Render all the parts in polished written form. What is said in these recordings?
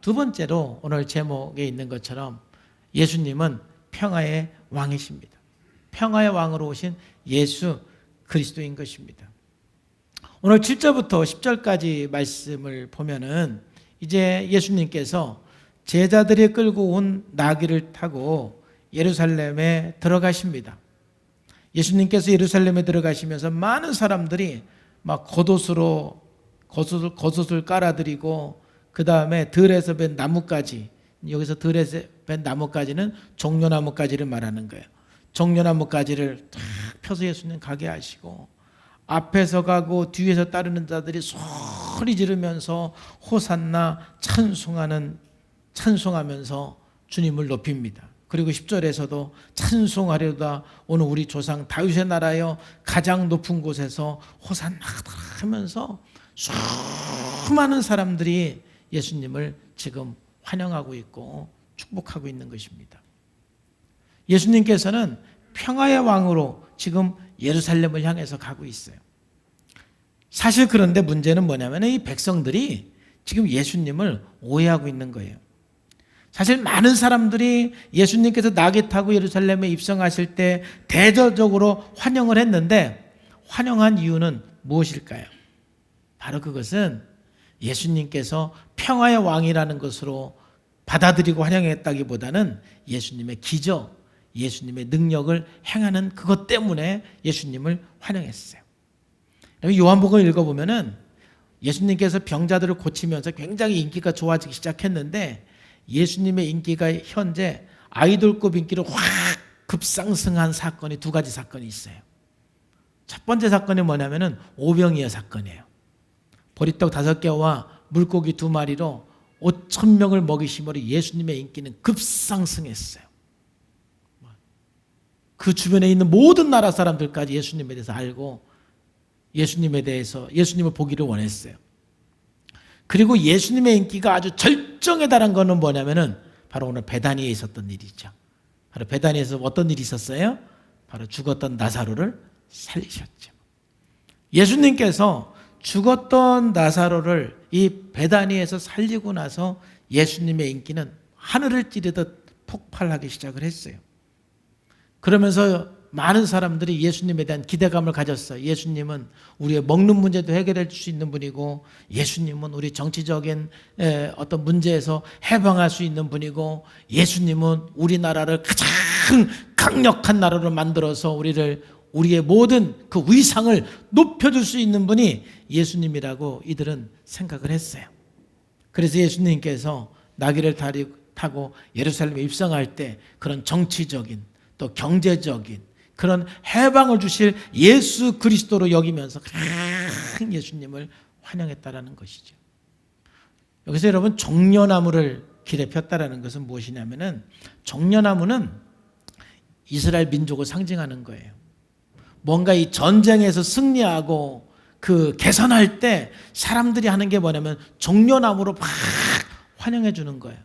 두 번째로 오늘 제목에 있는 것처럼 예수님은 평화의 왕이십니다. 평화의 왕으로 오신 예수 그리스도인 것입니다. 오늘 7절부터 10절까지 말씀을 보면은 이제 예수님께서 제자들이 끌고 온 나귀를 타고 예루살렘에 들어가십니다. 예수님께서 예루살렘에 들어가시면서 많은 사람들이 막 겉옷을 깔아드리고 그 다음에 들에서 벤 나뭇가지, 여기서 들에서 벤 나뭇가지는 종려나뭇가지를 말하는 거예요. 종려나뭇가지를 탁 펴서 예수님 가게 하시고 앞에서 가고 뒤에서 따르는 자들이 소리 지르면서 호산나 찬송하면서 주님을 높입니다. 그리고 10절에서도 찬송하려다 오늘 우리 조상 다윗의 나라여 가장 높은 곳에서 호산나 하면서 수많은 사람들이 예수님을 지금 환영하고 있고 축복하고 있는 것입니다. 예수님께서는 평화의 왕으로 지금 예루살렘을 향해서 가고 있어요. 사실 그런데 문제는 뭐냐면 이 백성들이 지금 예수님을 오해하고 있는 거예요. 사실 많은 사람들이 예수님께서 나귀 타고 예루살렘에 입성하실 때 대저적으로 환영을 했는데 환영한 이유는 무엇일까요? 바로 그것은 예수님께서 평화의 왕이라는 것으로 받아들이고 환영했다기보다는 예수님의 기적, 예수님의 능력을 행하는 그것 때문에 예수님을 환영했어요. 요한복음 읽어보면은 예수님께서 병자들을 고치면서 굉장히 인기가 좋아지기 시작했는데 예수님의 인기가 현재 아이돌급 인기로 확 급상승한 사건이 두 가지 사건이 있어요. 첫 번째 사건이 뭐냐면은 오병이어 사건이에요. 보리떡 5개와 물고기 2마리로 5,000명을 먹이심으로 예수님의 인기는 급상승했어요. 그 주변에 있는 모든 나라 사람들까지 예수님에 대해서 알고 예수님에 대해서 예수님을 보기를 원했어요. 그리고 예수님의 인기가 아주 절정에 달한 것은 뭐냐면은 바로 오늘 베다니에 있었던 일이죠. 바로 베다니에서 어떤 일이 있었어요? 바로 죽었던 나사로를 살리셨죠. 예수님께서 죽었던 나사로를 이 베다니에서 살리고 나서 예수님의 인기는 하늘을 찌르듯 폭발하기 시작을 했어요. 그러면서 많은 사람들이 예수님에 대한 기대감을 가졌어요. 예수님은 우리의 먹는 문제도 해결해 줄 수 있는 분이고 예수님은 우리 정치적인 어떤 문제에서 해방할 수 있는 분이고 예수님은 우리나라를 가장 강력한 나라로 만들어서 우리의 모든 그 위상을 높여줄 수 있는 분이 예수님이라고 이들은 생각을 했어요. 그래서 예수님께서 나귀를 타고 예루살렘에 입성할 때 그런 정치적인 또 경제적인 그런 해방을 주실 예수 그리스도로 여기면서 가장 예수님을 환영했다라는 것이죠. 여기서 여러분 종려나무를 길에 폈다라는 것은 무엇이냐면은 종려나무는 이스라엘 민족을 상징하는 거예요. 뭔가 이 전쟁에서 승리하고 그 개선할 때 사람들이 하는 게 뭐냐면 종려나무로 막 환영해 주는 거예요.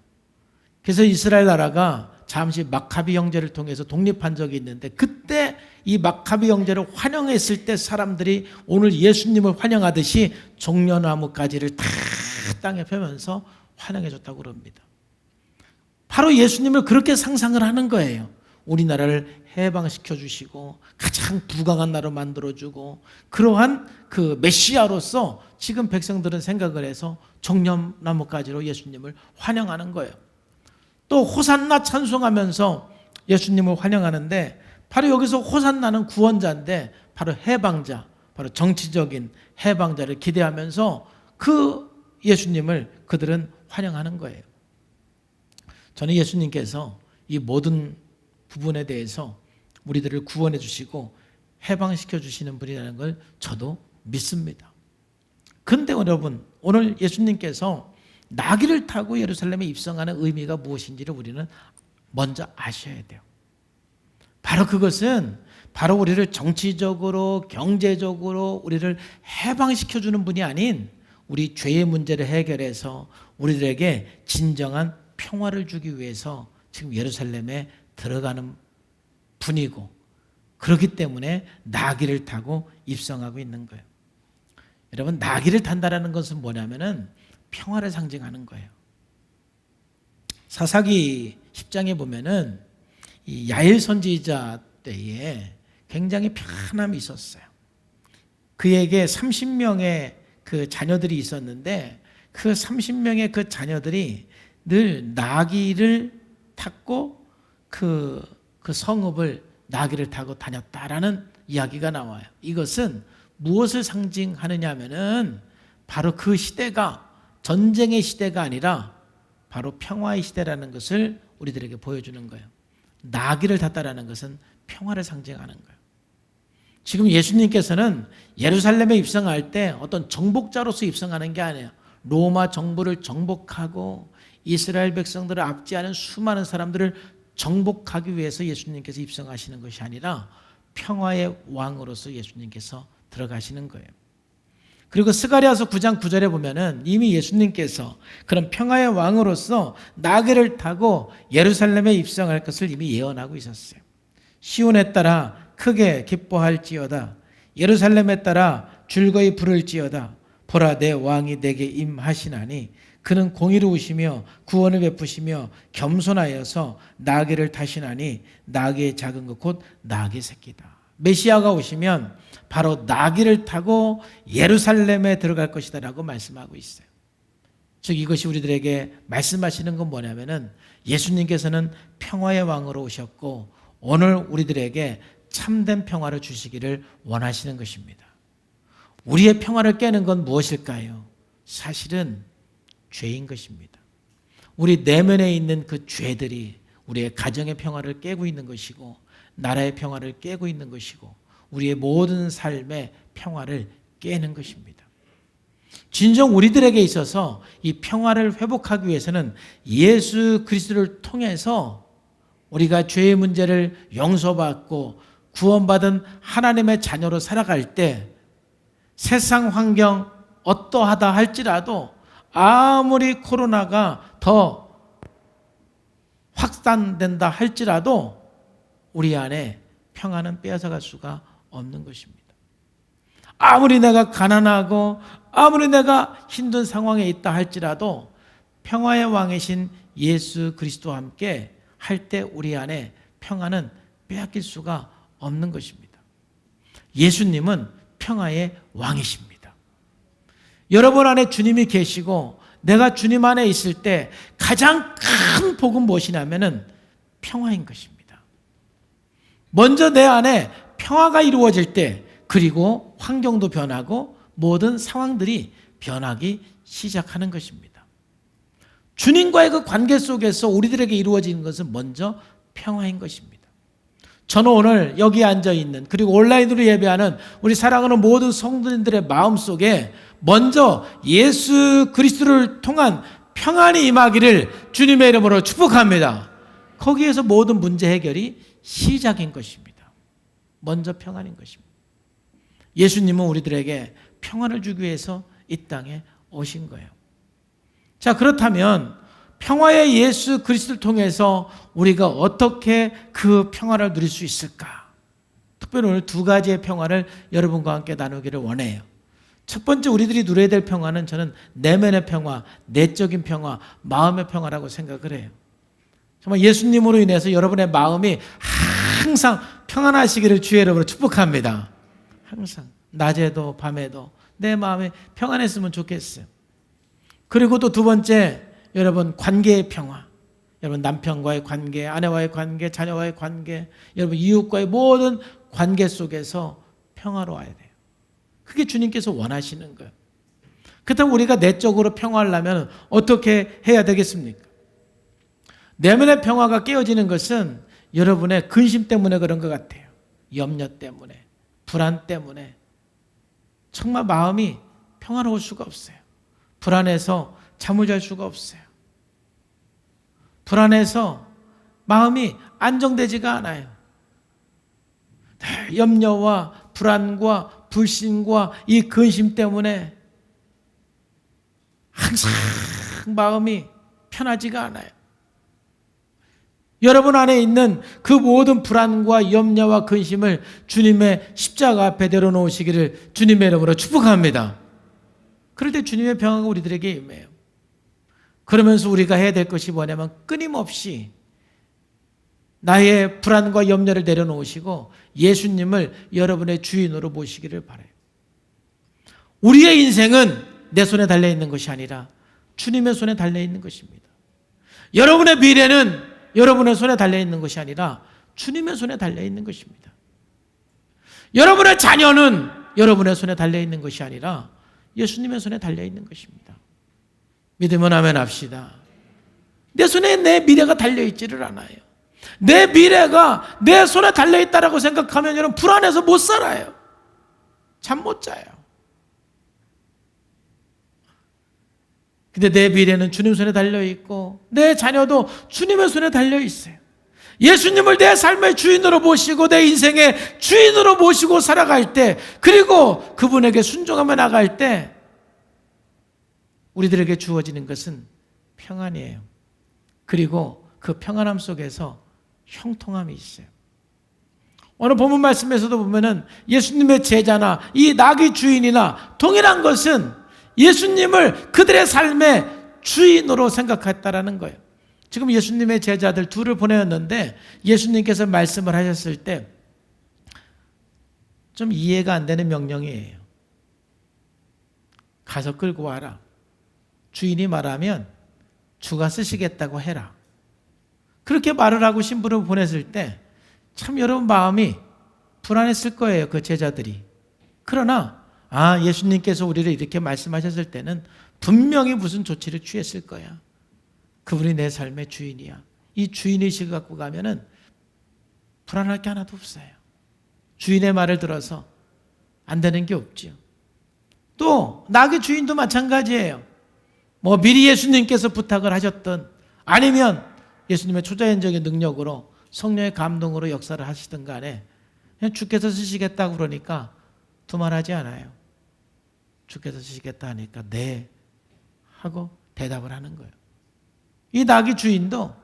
그래서 이스라엘 나라가 잠시 마카비 형제를 통해서 독립한 적이 있는데 그때 이 마카비 형제를 환영했을 때 사람들이 오늘 예수님을 환영하듯이 종려나무 가지를 다 땅에 펴면서 환영해 줬다고 그럽니다. 바로 예수님을 그렇게 상상을 하는 거예요. 우리나라를 해방시켜 주시고 가장 부강한 나라로 만들어주고 그러한 그 메시아로서 지금 백성들은 생각을 해서 종려나무 가지로 예수님을 환영하는 거예요. 또 호산나 찬송하면서 예수님을 환영하는데 바로 여기서 호산나는 구원자인데 바로 해방자, 바로 정치적인 해방자를 기대하면서 그 예수님을 그들은 환영하는 거예요. 저는 예수님께서 이 모든 부분에 대해서 우리들을 구원해 주시고 해방시켜 주시는 분이라는 걸 저도 믿습니다. 그런데 여러분, 오늘 예수님께서 나귀를 타고 예루살렘에 입성하는 의미가 무엇인지를 우리는 먼저 아셔야 돼요. 바로 그것은 바로 우리를 정치적으로 경제적으로 우리를 해방시켜주는 분이 아닌 우리 죄의 문제를 해결해서 우리들에게 진정한 평화를 주기 위해서 지금 예루살렘에 들어가는 분이고 그렇기 때문에 나귀를 타고 입성하고 있는 거예요. 여러분 나귀를 탄다라는 것은 뭐냐면은 평화를 상징하는 거예요. 사사기 10장에 보면은 이 야엘 선지자 때에 굉장히 편함이 있었어요. 그에게 30명의 그 자녀들이 있었는데 그 30명의 그 자녀들이 늘 나귀를 탔고 그 성읍을 나귀를 타고 다녔다라는 이야기가 나와요. 이것은 무엇을 상징하느냐 하면은 바로 그 시대가 전쟁의 시대가 아니라 바로 평화의 시대라는 것을 우리들에게 보여주는 거예요. 나귀를 탔다라는 것은 평화를 상징하는 거예요. 지금 예수님께서는 예루살렘에 입성할 때 어떤 정복자로서 입성하는 게 아니에요. 로마 정부를 정복하고 이스라엘 백성들을 압제하는 수많은 사람들을 정복하기 위해서 예수님께서 입성하시는 것이 아니라 평화의 왕으로서 예수님께서 들어가시는 거예요. 그리고 스가랴서 9장 9절에 보면은 이미 예수님께서 그런 평화의 왕으로서 나귀를 타고 예루살렘에 입성할 것을 이미 예언하고 있었어요. 시온에 따라 크게 기뻐할지어다. 예루살렘에 따라 즐거이 부를지어다. 보라, 내 왕이 내게 임하시나니 그는 공의로우시며 구원을 베푸시며 겸손하여서 나귀를 타시나니 나귀의 작은 것 곧 나귀 새끼다. 메시아가 오시면 바로 나귀를 타고 예루살렘에 들어갈 것이다 라고 말씀하고 있어요. 즉 이것이 우리들에게 말씀하시는 건 뭐냐면은 예수님께서는 평화의 왕으로 오셨고 오늘 우리들에게 참된 평화를 주시기를 원하시는 것입니다. 우리의 평화를 깨는 건 무엇일까요? 사실은 죄인 것입니다. 우리 내면에 있는 그 죄들이 우리의 가정의 평화를 깨고 있는 것이고 나라의 평화를 깨고 있는 것이고 우리의 모든 삶의 평화를 깨는 것입니다. 진정 우리들에게 있어서 이 평화를 회복하기 위해서는 예수 그리스도를 통해서 우리가 죄의 문제를 용서받고 구원받은 하나님의 자녀로 살아갈 때 세상 환경 어떠하다 할지라도 아무리 코로나가 더 확산된다 할지라도 우리 안에 평화는 빼앗아갈 수가 없는 것입니다. 아무리 내가 가난하고 아무리 내가 힘든 상황에 있다 할지라도 평화의 왕이신 예수 그리스도와 함께 할 때 우리 안에 평화는 빼앗길 수가 없는 것입니다. 예수님은 평화의 왕이십니다. 여러분 안에 주님이 계시고 내가 주님 안에 있을 때 가장 큰 복은 무엇이냐면은 평화인 것입니다. 먼저 내 안에 평화가 이루어질 때 그리고 환경도 변하고 모든 상황들이 변하기 시작하는 것입니다. 주님과의 그 관계 속에서 우리들에게 이루어지는 것은 먼저 평화인 것입니다. 저는 오늘 여기 앉아있는 그리고 온라인으로 예배하는 우리 사랑하는 모든 성도님들의 마음속에 먼저 예수 그리스도를 통한 평안이 임하기를 주님의 이름으로 축복합니다. 거기에서 모든 문제 해결이 시작인 것입니다. 먼저 평안인 것입니다. 예수님은 우리들에게 평안을 주기 위해서 이 땅에 오신 거예요. 자, 그렇다면 평화의 예수 그리스도를 통해서 우리가 어떻게 그 평화를 누릴 수 있을까? 특별히 오늘 두 가지의 평화를 여러분과 함께 나누기를 원해요. 첫 번째 우리들이 누려야 될 평화는 저는 내면의 평화, 내적인 평화, 마음의 평화라고 생각을 해요. 정말 예수님으로 인해서 여러분의 마음이 항상 평안하시기를 주의 이름으로 축복합니다. 항상 낮에도 밤에도 내 마음이 평안했으면 좋겠어요. 그리고 또 두 번째 여러분 관계의 평화, 여러분 남편과의 관계, 아내와의 관계, 자녀와의 관계, 여러분 이웃과의 모든 관계 속에서 평화로워야 돼요. 그게 주님께서 원하시는 거예요. 그렇다면 우리가 내적으로 평화하려면 어떻게 해야 되겠습니까? 내면의 평화가 깨어지는 것은 여러분의 근심 때문에 그런 것 같아요. 염려 때문에, 불안 때문에 정말 마음이 평화로울 수가 없어요. 불안해서 잠을 잘 수가 없어요. 불안해서 마음이 안정되지가 않아요. 염려와 불안과 불신과 이 근심 때문에 항상 마음이 편하지가 않아요. 여러분 안에 있는 그 모든 불안과 염려와 근심을 주님의 십자가 앞에 내려놓으시기를 주님의 이름으로 축복합니다. 그럴 때 주님의 평화가 우리들에게 임해요. 그러면서 우리가 해야 될 것이 뭐냐면 끊임없이 나의 불안과 염려를 내려놓으시고 예수님을 여러분의 주인으로 모시기를 바라요. 우리의 인생은 내 손에 달려있는 것이 아니라 주님의 손에 달려있는 것입니다. 여러분의 미래는 여러분의 손에 달려있는 것이 아니라 주님의 손에 달려있는 것입니다. 여러분의 자녀는 여러분의 손에 달려있는 것이 아니라 예수님의 손에 달려있는 것입니다. 믿으면 아멘 합시다. 내 손에 내 미래가 달려있지를 않아요. 내 미래가 내 손에 달려있다라고 생각하면 여러분 불안해서 못 살아요. 잠 못 자요. 근데 내 미래는 주님 손에 달려있고 내 자녀도 주님의 손에 달려있어요. 예수님을 내 삶의 주인으로 모시고 내 인생의 주인으로 모시고 살아갈 때, 그리고 그분에게 순종하며 나갈 때 우리들에게 주어지는 것은 평안이에요. 그리고 그 평안함 속에서 형통함이 있어요. 오늘 본문 말씀에서도 보면은 예수님의 제자나 이 나귀 주인이나 동일한 것은 예수님을 그들의 삶의 주인으로 생각했다라는 거예요. 지금 예수님의 제자들 둘을 보내었는데 예수님께서 말씀을 하셨을 때 좀 이해가 안 되는 명령이에요. 가서 끌고 와라. 주인이 말하면 주가 쓰시겠다고 해라. 그렇게 말을 하고 신부를 보냈을 때 참 여러분 마음이 불안했을 거예요. 그 제자들이. 그러나 예수님께서 우리를 이렇게 말씀하셨을 때는 분명히 무슨 조치를 취했을 거야. 그분이 내 삶의 주인이야. 이 주인의식을 갖고 가면은 불안할 게 하나도 없어요. 주인의 말을 들어서 안 되는 게 없지요. 또 나귀 주인도 마찬가지예요. 미리 예수님께서 부탁을 하셨던, 아니면 예수님의 초자연적인 능력으로 성령의 감동으로 역사를 하시든 간에 그냥 주께서 쓰시겠다고 그러니까 두말하지 않아요. 주께서 쓰시겠다 하니까 네 하고 대답을 하는 거예요. 이 나귀 주인도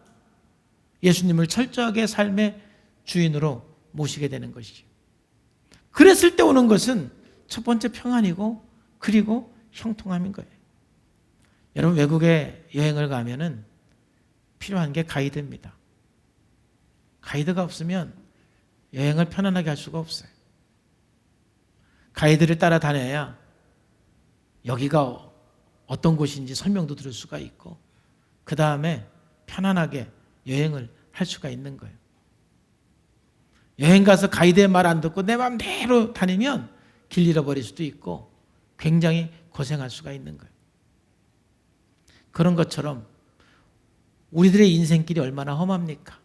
예수님을 철저하게 삶의 주인으로 모시게 되는 것이죠. 그랬을 때 오는 것은 첫 번째 평안이고, 그리고 형통함인 거예요. 여러분 외국에 여행을 가면은 필요한 게 가이드입니다. 가이드가 없으면 여행을 편안하게 할 수가 없어요. 가이드를 따라다녀야 여기가 어떤 곳인지 설명도 들을 수가 있고, 그 다음에 편안하게 여행을 할 수가 있는 거예요. 여행 가서 가이드의 말 안 듣고 내 맘대로 다니면 길 잃어버릴 수도 있고 굉장히 고생할 수가 있는 거예요. 그런 것처럼 우리들의 인생길이 얼마나 험합니까?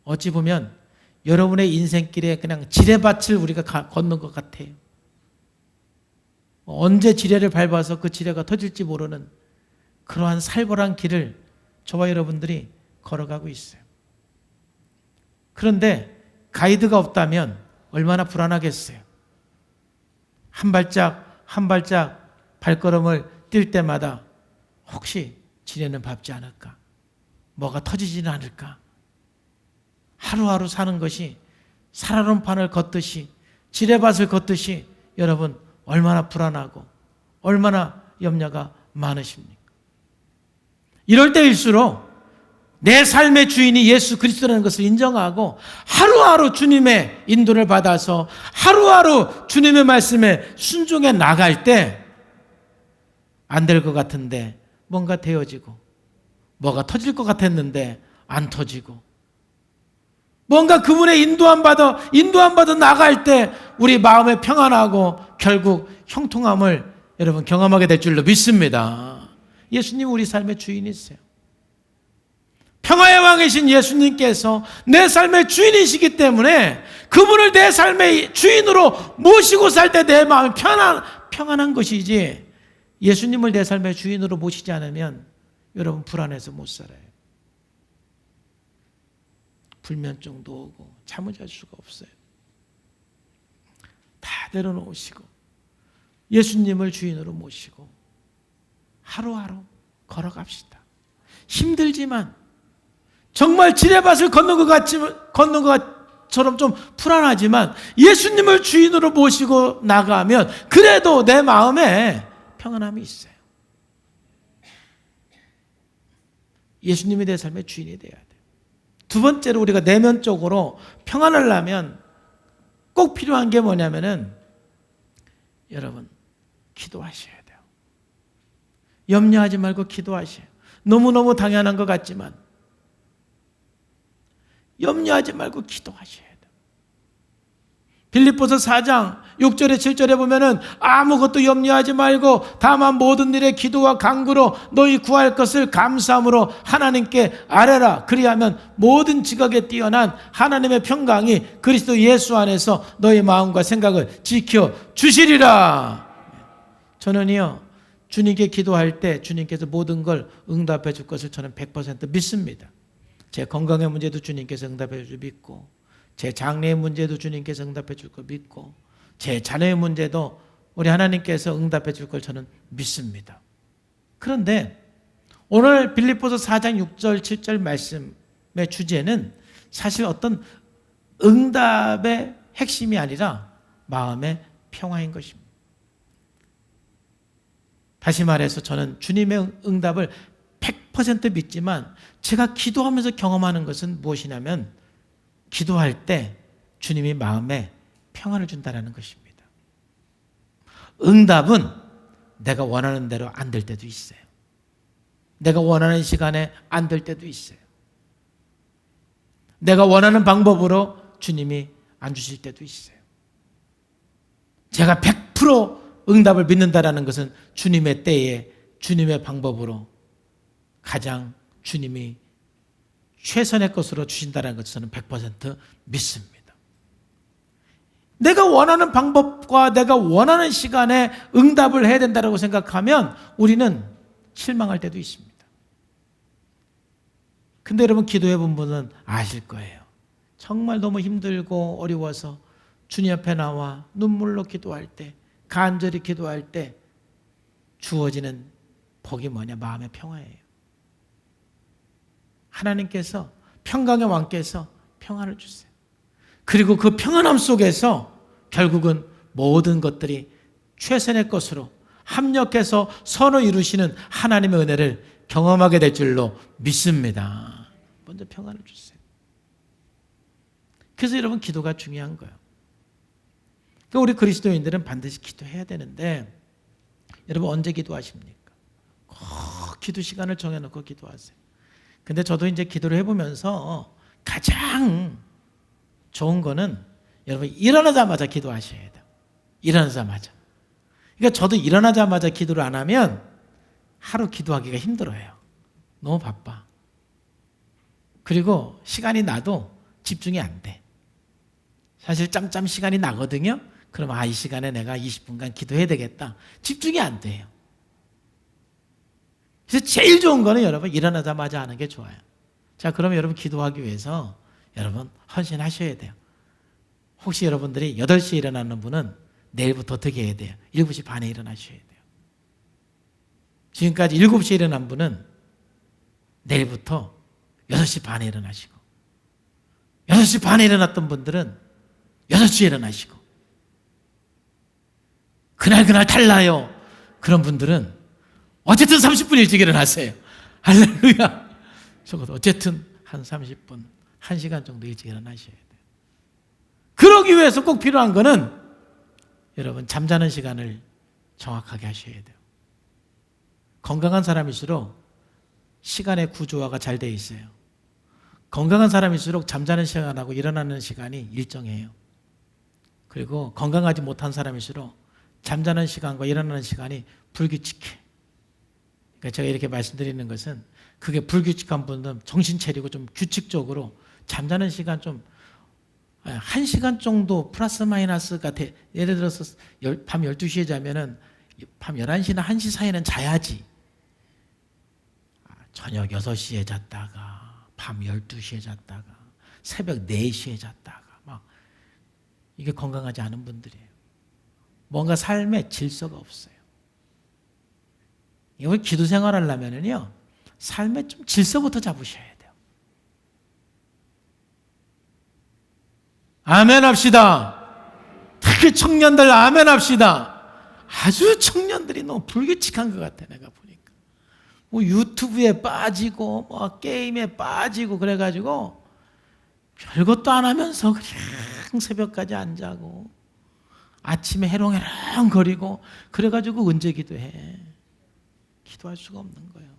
어찌 보면 여러분의 인생길에 그냥 지뢰밭을 우리가 걷는 것 같아요. 언제 지뢰를 밟아서 그 지뢰가 터질지 모르는 그러한 살벌한 길을 저와 여러분들이 걸어가고 있어요. 그런데 가이드가 없다면 얼마나 불안하겠어요. 한 발짝 한 발짝 발걸음을 뛸 때마다 혹시 지뢰는 밟지 않을까? 뭐가 터지지는 않을까? 하루하루 사는 것이 살얼음판을 걷듯이, 지뢰밭을 걷듯이 여러분 얼마나 불안하고 얼마나 염려가 많으십니까? 이럴 때일수록 내 삶의 주인이 예수 그리스도라는 것을 인정하고 하루하루 주님의 인도를 받아서 하루하루 주님의 말씀에 순종해 나갈 때 안 될 것 같은데 뭔가 되어지고, 뭐가 터질 것 같았는데 안 터지고, 뭔가 그분의 인도 안 받아 나갈 때 우리 마음에 평안하고 결국 형통함을 여러분 경험하게 될 줄로 믿습니다. 예수님 우리 삶의 주인이세요. 평화의 왕이신 예수님께서 내 삶의 주인이시기 때문에 그분을 내 삶의 주인으로 모시고 살 때 내 마음이 평안한 것이지, 예수님을 내 삶의 주인으로 모시지 않으면 여러분 불안해서 못 살아요. 불면증도 오고 잠을 잘 수가 없어요. 다 내려놓으시고 예수님을 주인으로 모시고 하루하루 걸어갑시다. 힘들지만 정말 지뢰밭을 걷는 것처럼 좀 불안하지만 예수님을 주인으로 모시고 나가면 그래도 내 마음에 평안함이 있어요. 예수님이 내 삶의 주인이 되어야 돼요. 두 번째로 우리가 내면적으로 평안을 하려면 꼭 필요한 게 뭐냐면은 여러분 기도하셔야 돼요. 염려하지 말고 기도하셔요. 너무너무 당연한 것 같지만 염려하지 말고 기도하셔야 돼요. 빌립보서 4장 6절에 7절에 보면은 아무것도 염려하지 말고 다만 모든 일에 기도와 간구로 너희 구할 것을 감사함으로 하나님께 아뢰라. 그리하면 모든 지각에 뛰어난 하나님의 평강이 그리스도 예수 안에서 너희 마음과 생각을 지켜 주시리라. 저는요 주님께 기도할 때 주님께서 모든 걸 응답해 줄 것을 저는 100% 믿습니다. 제 건강의 문제도 주님께서 응답해 줄 믿고, 제 장래의 문제도 주님께서 응답해 줄 걸 믿고, 제 자녀의 문제도 우리 하나님께서 응답해 줄 걸 저는 믿습니다. 그런데 오늘 빌립보서 4장 6절 7절 말씀의 주제는 사실 어떤 응답의 핵심이 아니라 마음의 평화인 것입니다. 다시 말해서 저는 주님의 응답을 100% 믿지만 제가 기도하면서 경험하는 것은 무엇이냐면 기도할 때 주님이 마음에 평안을 준다는 것입니다. 응답은 내가 원하는 대로 안 될 때도 있어요. 내가 원하는 시간에 안 될 때도 있어요. 내가 원하는 방법으로 주님이 안 주실 때도 있어요. 제가 100% 응답을 믿는다는 것은 주님의 때에 주님의 방법으로 가장 주님이 최선의 것으로 주신다는 것을 저는 100% 믿습니다. 내가 원하는 방법과 내가 원하는 시간에 응답을 해야 된다고 생각하면 우리는 실망할 때도 있습니다. 근데 여러분 기도해 본 분은 아실 거예요. 정말 너무 힘들고 어려워서 주님 앞에 나와 눈물로 기도할 때, 간절히 기도할 때 주어지는 복이 뭐냐? 마음의 평화예요. 하나님께서 평강의 왕께서 평안을 주세요. 그리고 그 평안함 속에서 결국은 모든 것들이 최선의 것으로 합력해서 선을 이루시는 하나님의 은혜를 경험하게 될 줄로 믿습니다. 먼저 평안을 주세요. 그래서 여러분 기도가 중요한 거예요. 그러니까 우리 그리스도인들은 반드시 기도해야 되는데 여러분 언제 기도하십니까? 꼭 기도 시간을 정해놓고 기도하세요. 근데 저도 이제 기도를 해보면서 가장 좋은 거는 여러분 일어나자마자 기도하셔야 돼요. 일어나자마자. 그러니까 저도 일어나자마자 기도를 안 하면 하루 기도하기가 힘들어요. 너무 바빠. 그리고 시간이 나도 집중이 안 돼. 사실 짬짬 시간이 나거든요. 그럼 이 시간에 내가 20분간 기도해야 되겠다. 집중이 안 돼요. 그래서 제일 좋은 거는 여러분 일어나자마자 하는 게 좋아요. 자, 그러면 여러분 기도하기 위해서 여러분 헌신하셔야 돼요. 혹시 여러분들이 8시에 일어나는 분은 내일부터 어떻게 해야 돼요? 7시 반에 일어나셔야 돼요. 지금까지 7시에 일어난 분은 내일부터 6시 반에 일어나시고 6시 반에 일어났던 분들은 6시에 일어나시고 그날 달라요. 그런 분들은 어쨌든 30분 일찍 일어나세요. 할렐루야. 적어도 어쨌든 한 30분, 1시간 정도 일찍 일어나셔야 돼요. 그러기 위해서 꼭 필요한 거는 여러분 잠자는 시간을 정확하게 하셔야 돼요. 건강한 사람일수록 시간의 구조화가 잘 돼 있어요. 건강한 사람일수록 잠자는 시간하고 일어나는 시간이 일정해요. 그리고 건강하지 못한 사람일수록 잠자는 시간과 일어나는 시간이 불규칙해. 그러니까 제가 이렇게 말씀드리는 것은 그게 불규칙한 분들은 정신 차리고 좀 규칙적으로 잠자는 시간 좀 1시간 정도 플러스 마이너스가 돼. 예를 들어서 밤 12시에 자면은 밤 11시나 1시 사이는 자야지. 저녁 6시에 잤다가 밤 12시에 잤다가 새벽 4시에 잤다가 막 이게 건강하지 않은 분들이에요. 뭔가 삶에 질서가 없어요. 이거 기도 생활 하려면요 삶에 좀 질서부터 잡으셔야 돼요. 아멘 합시다. 특히 청년들 아멘 합시다. 아주 청년들이 너무 불규칙한 것 같아. 내가 보니까 뭐 유튜브에 빠지고 뭐 게임에 빠지고 그래가지고 별것도 안 하면서 그냥 새벽까지 안 자고 아침에 해롱해롱 거리고 그래가지고 언제 기도해? 기도할 수가 없는 거예요.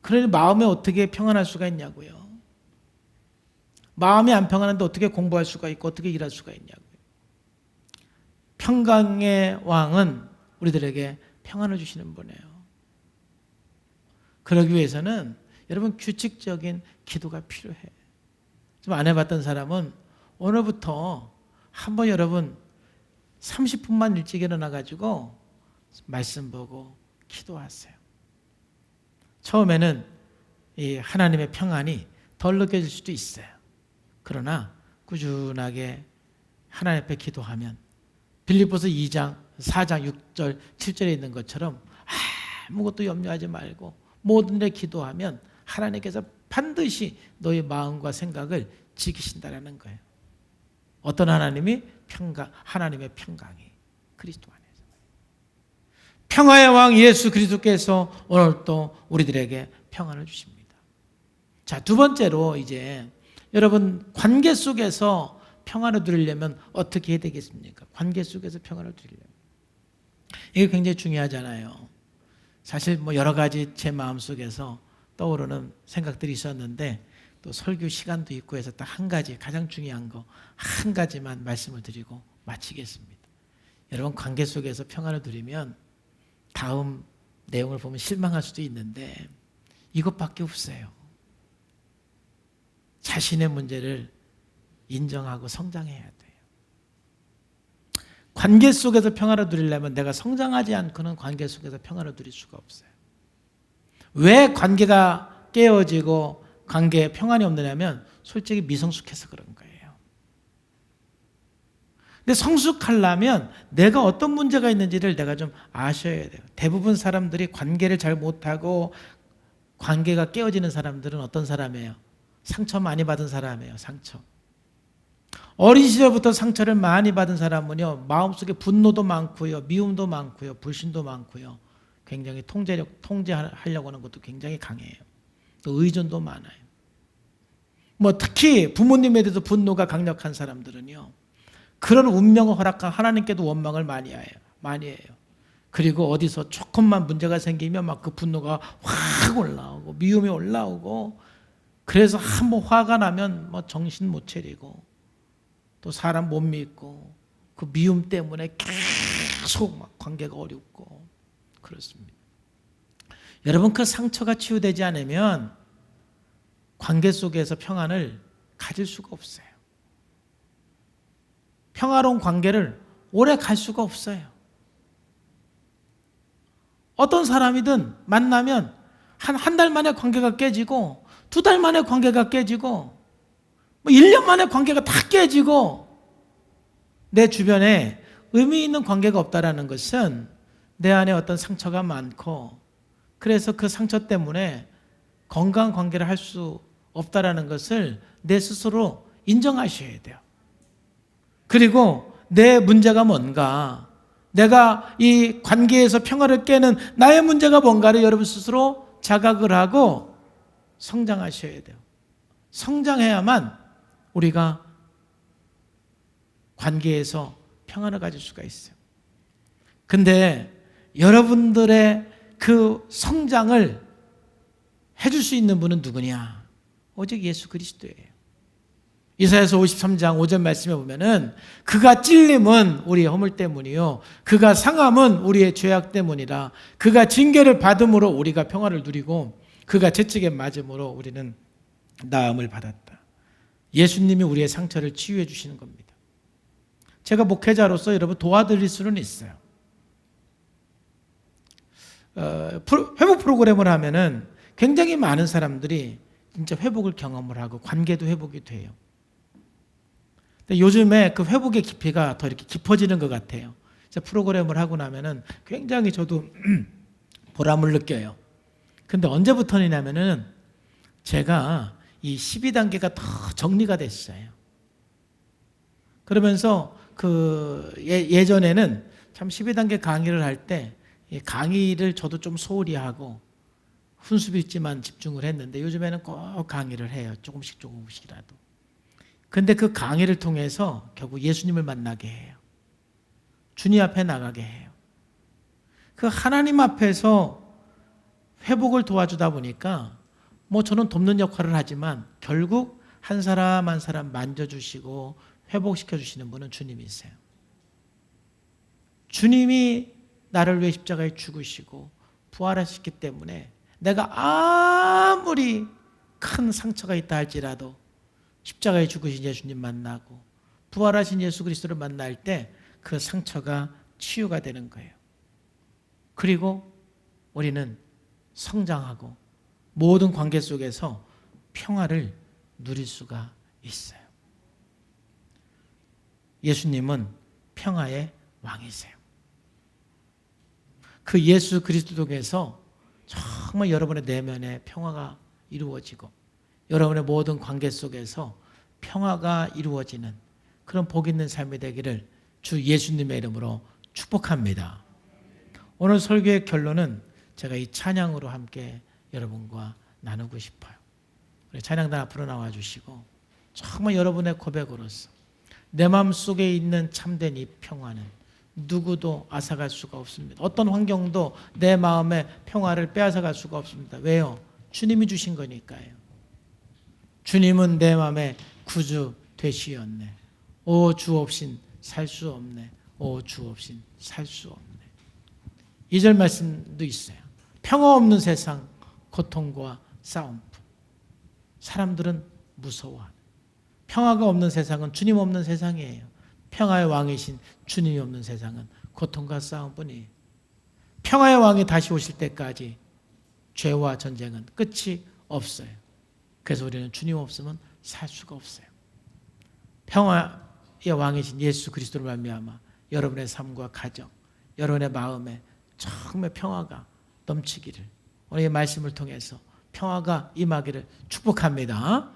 그러니 마음에 어떻게 평안할 수가 있냐고요. 마음이 안 평안한데 어떻게 공부할 수가 있고 어떻게 일할 수가 있냐고요. 평강의 왕은 우리들에게 평안을 주시는 분이에요. 그러기 위해서는 여러분 규칙적인 기도가 필요해. 좀 안 해봤던 사람은 오늘부터 한번 여러분 30분만 일찍 일어나가지고 말씀 보고 기도하세요. 처음에는 이 하나님의 평안이 덜 느껴질 수도 있어요. 그러나 꾸준하게 하나님 앞에 기도하면 빌립보서 2장, 4장, 6절, 7절에 있는 것처럼 아무것도 염려하지 말고 모든 데 기도하면 하나님께서 반드시 너의 마음과 생각을 지키신다라는 거예요. 어떤 하나님이? 하나님의 평강이 그리스도 안에서. 평화의 왕 예수 그리스도께서 오늘 또 우리들에게 평안을 주십니다. 자, 두 번째로 이제 여러분 관계 속에서 평안을 누리려면 어떻게 해야 되겠습니까? 관계 속에서 평안을 누리려면. 이게 굉장히 중요하잖아요. 사실 뭐 여러 가지 제 마음속에서 떠오르는 생각들이 있었는데 또 설교 시간도 있고 해서 딱 한 가지 가장 중요한 거 한 가지만 말씀을 드리고 마치겠습니다. 여러분 관계 속에서 평안을 누리면 다음 내용을 보면 실망할 수도 있는데 이것밖에 없어요. 자신의 문제를 인정하고 성장해야 돼요. 관계 속에서 평안을 누리려면 내가 성장하지 않고는 관계 속에서 평안을 누릴 수가 없어요. 왜 관계가 깨어지고 관계에 평안이 없느냐면 솔직히 미성숙해서 그런 거예요. 근데 성숙하려면 내가 어떤 문제가 있는지를 내가 좀 아셔야 돼요. 대부분 사람들이 관계를 잘 못하고 관계가 깨어지는 사람들은 어떤 사람이에요? 상처 많이 받은 사람이에요. 상처. 어린 시절부터 상처를 많이 받은 사람은요, 마음속에 분노도 많고요, 미움도 많고요, 불신도 많고요, 굉장히 통제하려고 하는 것도 굉장히 강해요. 또 의존도 많아요. 뭐 특히 부모님에 대해서 분노가 강력한 사람들은요, 그런 운명을 허락한 하나님께도 원망을 많이 해요. 그리고 어디서 조금만 문제가 생기면 막 그 분노가 확 올라오고 미움이 올라오고, 그래서 한번 화가 나면 뭐 정신 못 차리고 또 사람 못 믿고 그 미움 때문에 계속 막 관계가 어렵고 그렇습니다. 여러분 그 상처가 치유되지 않으면 관계 속에서 평안을 가질 수가 없어요. 평화로운 관계를 오래 갈 수가 없어요. 어떤 사람이든 만나면 한 달 만에 관계가 깨지고 2달 만에 관계가 깨지고 뭐 1년 만에 관계가 다 깨지고, 내 주변에 의미 있는 관계가 없다라는 것은 내 안에 어떤 상처가 많고 그래서 그 상처 때문에 건강한 관계를 할 수 없다라는 것을 내 스스로 인정하셔야 돼요. 그리고 내 문제가 뭔가, 내가 이 관계에서 평화를 깨는 나의 문제가 뭔가를 여러분 스스로 자각을 하고 성장하셔야 돼요. 성장해야만 우리가 관계에서 평안을 가질 수가 있어요. 근데 여러분들의 그 성장을 해줄 수 있는 분은 누구냐? 오직 예수 그리스도예요. 이사야서 53장 5절 말씀에 보면은 그가 찔림은 우리의 허물 때문이요, 그가 상함은 우리의 죄악 때문이라. 그가 징계를 받음으로 우리가 평화를 누리고 그가 채찍에 맞음으로 우리는 나음을 받았다. 예수님이 우리의 상처를 치유해 주시는 겁니다. 제가 목회자로서 여러분 도와드릴 수는 있어요. 회복 프로그램을 하면은 굉장히 많은 사람들이 진짜 회복을 경험을 하고 관계도 회복이 돼요. 근데 요즘에 그 회복의 깊이가 더 이렇게 깊어지는 것 같아요. 프로그램을 하고 나면은 굉장히 저도 보람을 느껴요. 근데 언제부터냐면은 제가 이 12단계가 더 정리가 됐어요. 그러면서 그 예전에는 참 12단계 강의를 할 때 강의를 저도 좀 소홀히 하고 훈수비 있지만 집중을 했는데 요즘에는 꼭 강의를 해요. 조금씩이라도. 근데 그 강의를 통해서 결국 예수님을 만나게 해요. 주님 앞에 나가게 해요. 그 하나님 앞에서 회복을 도와주다 보니까 뭐 저는 돕는 역할을 하지만 결국 한 사람 한 사람 만져주시고 회복시켜 주시는 분은 주님이세요. 주님이 나를 위해 십자가에 죽으시고 부활하셨기 때문에 내가 아무리 큰 상처가 있다 할지라도 십자가에 죽으신 예수님 만나고 부활하신 예수 그리스도를 만날 때 그 상처가 치유가 되는 거예요. 그리고 우리는 성장하고 모든 관계 속에서 평화를 누릴 수가 있어요. 예수님은 평화의 왕이세요. 그 예수 그리스도 통해서 정말 여러분의 내면에 평화가 이루어지고 여러분의 모든 관계 속에서 평화가 이루어지는 그런 복 있는 삶이 되기를 주 예수님의 이름으로 축복합니다. 오늘 설교의 결론은 제가 이 찬양으로 함께 여러분과 나누고 싶어요. 우리 찬양단 앞으로 나와주시고 정말 여러분의 고백으로서 내 마음속에 있는 참된 이 평화는 누구도 앗아갈 수가 없습니다. 어떤 환경도 내 마음의 평화를 빼앗아갈 수가 없습니다. 왜요? 주님이 주신 거니까요. 주님은 내 마음의 구주 되시었네. 오 주 없인 살 수 없네. 오 주 없인 살 수 없네. 2절 말씀도 있어요. 평화 없는 세상, 고통과 싸움뿐. 사람들은 무서워하는. 평화가 없는 세상은 주님 없는 세상이에요. 평화의 왕이신 주님이 없는 세상은 고통과 싸움뿐이에요. 평화의 왕이 다시 오실 때까지 죄와 전쟁은 끝이 없어요. 그래서 우리는 주님 없으면 살 수가 없어요. 평화의 왕이신 예수 그리스도를 말미암아 여러분의 삶과 가정, 여러분의 마음에 정말 평화가 넘치기를 오늘 이 말씀을 통해서 평화가 임하기를 축복합니다.